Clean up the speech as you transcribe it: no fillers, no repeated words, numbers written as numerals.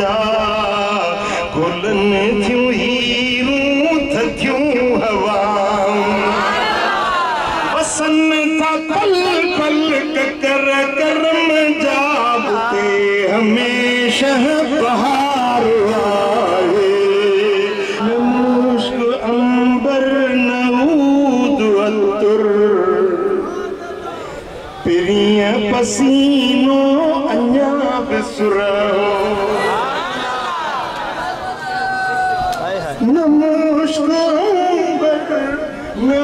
जा गुलन थियूं हीरूं थियूं हवा वसन था पल पल कर करम जा ते हमेशा बहार आए न मुश्क अंबर न ऊद अतर पिरिया पसीनो अन्या बिसुरा न मुश्क अंबर न